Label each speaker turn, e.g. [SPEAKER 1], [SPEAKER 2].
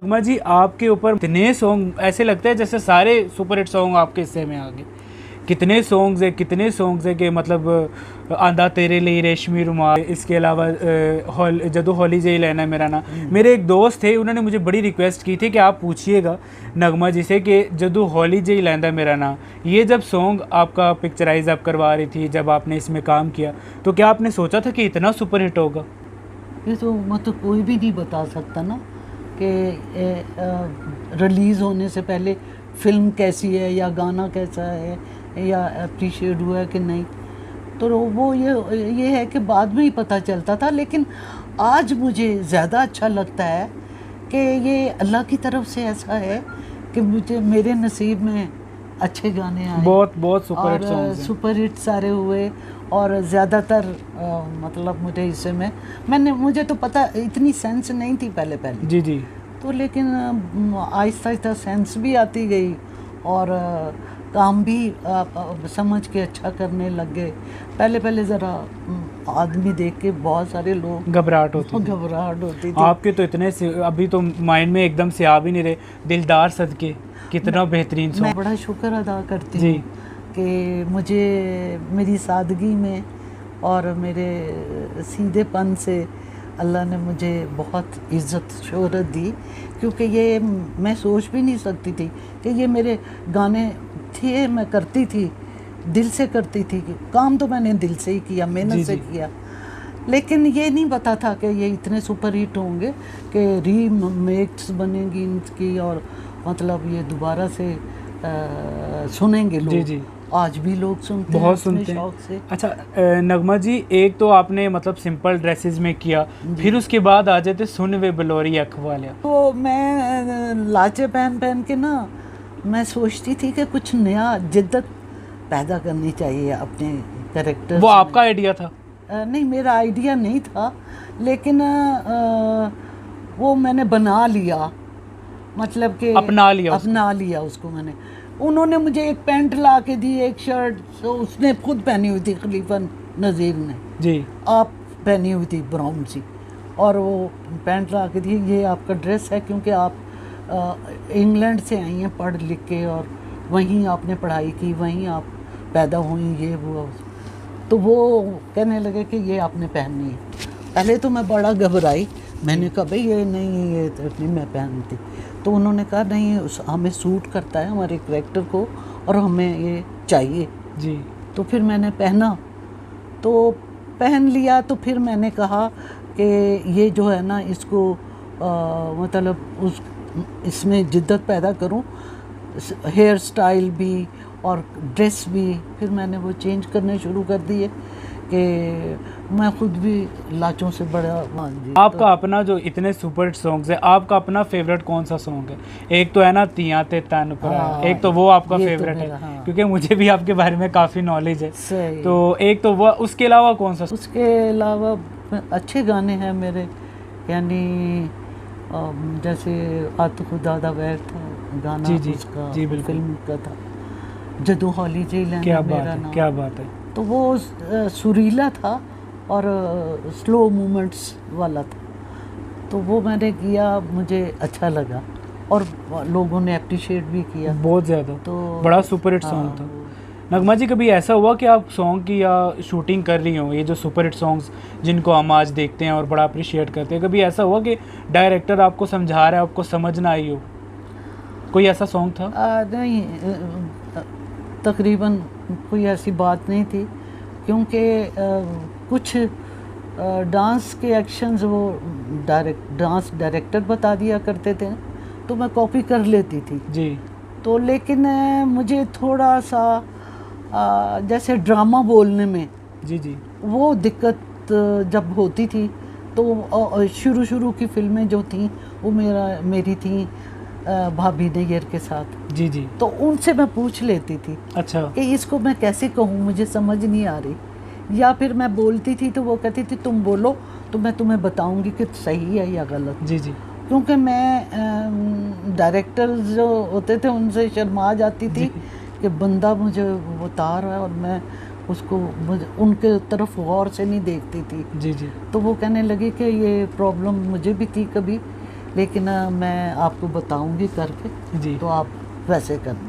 [SPEAKER 1] नगमा जी, आपके ऊपर इतने सॉन्ग ऐसे लगते हैं जैसे सारे सुपर हिट सॉन्ग आपके हिस्से में आ गए। कितने सॉन्ग्स है कि मतलब आंदा तेरे लिए, रेशमी रुमाल, इसके अलावा जदू होली जे लेना मेरा ना। मेरे एक दोस्त थे, उन्होंने मुझे बड़ी रिक्वेस्ट की थी कि आप पूछिएगा नगमा जी से कि जदू होली जे लेंदा मेरा ना, ये जब सॉन्ग आपका पिक्चराइज आप करवा रही थी, जब आपने इसमें काम किया, तो क्या आपने सोचा था कि इतना सुपर हिट होगा?
[SPEAKER 2] ये तो मतलब कोई भी नहीं बता सकता ना कि रिलीज़ होने से पहले फिल्म कैसी है या गाना कैसा है या अप्रिशिएट हुआ है कि नहीं। तो वो ये है कि बाद में ही पता चलता था, लेकिन आज मुझे ज़्यादा अच्छा लगता है कि ये अल्लाह की तरफ से ऐसा है कि मुझे मेरे नसीब में अच्छे गाने आए,
[SPEAKER 1] बहुत बहुत सुपर हिट
[SPEAKER 2] और
[SPEAKER 1] सॉन्ग्स हैं।
[SPEAKER 2] सुपर हिट सारे हुए। और ज़्यादातर मतलब मुझे इससे में मुझे तो पता इतनी सेंस नहीं थी पहले पहले,
[SPEAKER 1] जी जी।
[SPEAKER 2] तो लेकिन आहिस्ता आहिस्ता सेंस भी आती गई और काम भी समझ के अच्छा करने लग गए। पहले पहले ज़रा आदमी देख के बहुत सारे लोग
[SPEAKER 1] घबराहट होती थी।
[SPEAKER 2] घबराहट होती थी।
[SPEAKER 1] आपके तो इतने से अभी तो माइंड में एकदम से आ भी नहीं रहे। दिलदार सदके, कितना बेहतरीन
[SPEAKER 2] मैं
[SPEAKER 1] सॉन्ग।
[SPEAKER 2] बड़ा शुक्र अदा करती
[SPEAKER 1] जी।
[SPEAKER 2] हूँ कि मुझे मेरी सादगी में और मेरे सीधेपन से अल्लाह ने मुझे बहुत इज़्ज़त शोहरत दी, क्योंकि ये मैं सोच भी नहीं सकती थी कि ये मेरे गाने थे। मैं करती थी, दिल से करती थी, कि काम तो मैंने दिल से ही किया,
[SPEAKER 1] जी,
[SPEAKER 2] मेहनत से
[SPEAKER 1] जी।
[SPEAKER 2] किया, लेकिन ये नहीं पता था कि ये इतने सुपर हिट होंगे, कि रीमेक्स बनेंगी इनकी और मतलब ये दोबारा से सुनेंगे लोग।
[SPEAKER 1] जी, जी।
[SPEAKER 2] आज भी लोग सुनते हैं
[SPEAKER 1] बहुत
[SPEAKER 2] अपने
[SPEAKER 1] सुनते हैं।
[SPEAKER 2] शौक से।
[SPEAKER 1] अच्छा नगमा जी, एक तो आपने मतलब सिंपल ड्रेसेस में किया, फिर उसके बाद आ जाते सुन वे बलोरी अख वाले।
[SPEAKER 2] तो मैं लाचे पहन पहन के ना, मैं सोचती थी कि कुछ नया जिद्दत पैदा करनी चाहिए अपने कैरेक्टर्स
[SPEAKER 1] वो
[SPEAKER 2] में।
[SPEAKER 1] आपका आइडिया था?
[SPEAKER 2] नहीं, मेरा आइडिया नहीं था, लेकिन वो मैंने बना लिया, मतलब कि अपना लिया उसको मैंने। उन्होंने मुझे एक पैंट ला के दी, एक शर्ट, तो उसने खुद पहनी हुई थी, खलीफा नज़ीर ने
[SPEAKER 1] जी।
[SPEAKER 2] आप पहनी हुई थी ब्राउन सी, और वो पैंट ला के दी, ये आपका ड्रेस है क्योंकि आप इंग्लैंड से आई हैं पढ़ लिख के, और वहीं आपने पढ़ाई की, वहीं आप पैदा हुई, ये वो। तो वो कहने लगे कि ये आपने पहननी है। पहले तो मैं बड़ा घबराई, मैंने कहा भाई ये नहीं, ये तो नहीं मैं पहनती। तो उन्होंने कहा नहीं, हमें सूट करता है हमारे करैक्टर को, और हमें ये चाहिए।
[SPEAKER 1] जी।
[SPEAKER 2] तो फिर मैंने पहना, तो पहन लिया। तो फिर मैंने कहा कि ये जो है ना, इसको मतलब इसमें जिद्दत पैदा करूं, हेयर स्टाइल भी और ड्रेस भी। फिर मैंने वो चेंज करने शुरू कर दिए कि मैं खुद भी लाचों से बड़ा। हाँ जी।
[SPEAKER 1] आपका अपना जो इतने सुपर हिट सॉन्ग्स है, आपका अपना फेवरेट कौन सा सॉन्ग है? एक तो है ना तिया ते तन पर,
[SPEAKER 2] हाँ,
[SPEAKER 1] एक तो वो आपका
[SPEAKER 2] ये तो
[SPEAKER 1] फेवरेट है,
[SPEAKER 2] मेरा, हाँ।
[SPEAKER 1] क्योंकि मुझे भी आपके बारे में काफ़ी नॉलेज है।
[SPEAKER 2] सही।
[SPEAKER 1] तो एक तो वो, उसके अलावा कौन सा?
[SPEAKER 2] उसके अलावा अच्छे गाने हैं मेरे, यानी जैसे आत खुदा दा वैर था गाना,
[SPEAKER 1] जी, जी,
[SPEAKER 2] उसका
[SPEAKER 1] जी, बिल्कुल।
[SPEAKER 2] फिल्म का था, जदू हॉली जे
[SPEAKER 1] क्या
[SPEAKER 2] लेना
[SPEAKER 1] बात
[SPEAKER 2] मेरा
[SPEAKER 1] है,
[SPEAKER 2] नाम।
[SPEAKER 1] क्या बात है।
[SPEAKER 2] तो वो सुरीला था और स्लो मूवमेंट्स वाला था, तो वो मैंने किया, मुझे अच्छा लगा और लोगों ने अप्रिशिएट भी किया।
[SPEAKER 1] बहुत ज़्यादा,
[SPEAKER 2] तो
[SPEAKER 1] बड़ा सुपर हिट
[SPEAKER 2] हाँ,
[SPEAKER 1] सॉन्ग था। नगमा जी, कभी ऐसा हुआ कि आप सॉन्ग की या शूटिंग कर रही हो, ये जो सुपर हिट सॉन्ग्स जिनको हम आज देखते हैं और बड़ा अप्रिशिएट करते हैं, कभी ऐसा हुआ कि डायरेक्टर आपको समझा रहा है, आपको समझ ना आई हो? कोई ऐसा सॉन्ग था?
[SPEAKER 2] नहीं, तकरीबन कोई ऐसी बात नहीं थी, क्योंकि कुछ डांस के एक्शंस वो डांस डायरेक्टर बता दिया करते थे, तो मैं कॉपी कर लेती थी।
[SPEAKER 1] जी।
[SPEAKER 2] तो लेकिन मुझे थोड़ा सा जैसे ड्रामा बोलने में
[SPEAKER 1] जी। जी।
[SPEAKER 2] वो दिक्कत जब होती थी, तो शुरू शुरू की फिल्में जो थी वो मेरी थी भाभी नैयर के साथ।
[SPEAKER 1] जी। जी।
[SPEAKER 2] तो उनसे मैं पूछ लेती थी
[SPEAKER 1] अच्छा।
[SPEAKER 2] कि इसको मैं कैसे कहूँ, मुझे समझ नहीं आ रही, या फिर मैं बोलती थी तो वो कहती थी तुम बोलो तो मैं तुम्हें बताऊंगी कि सही है या गलत।
[SPEAKER 1] जी। जी।
[SPEAKER 2] क्योंकि मैं डायरेक्टर जो होते थे उनसे शर्मा जाती थी कि बंदा मुझे बता रहा है और मैं उसको उनके तरफ गौर से नहीं देखती थी।
[SPEAKER 1] जी। जी।
[SPEAKER 2] तो वो कहने लगी कि ये प्रॉब्लम मुझे भी थी कभी, लेकिन मैं आपको बताऊंगी करके,
[SPEAKER 1] जी
[SPEAKER 2] तो आप वैसे करना।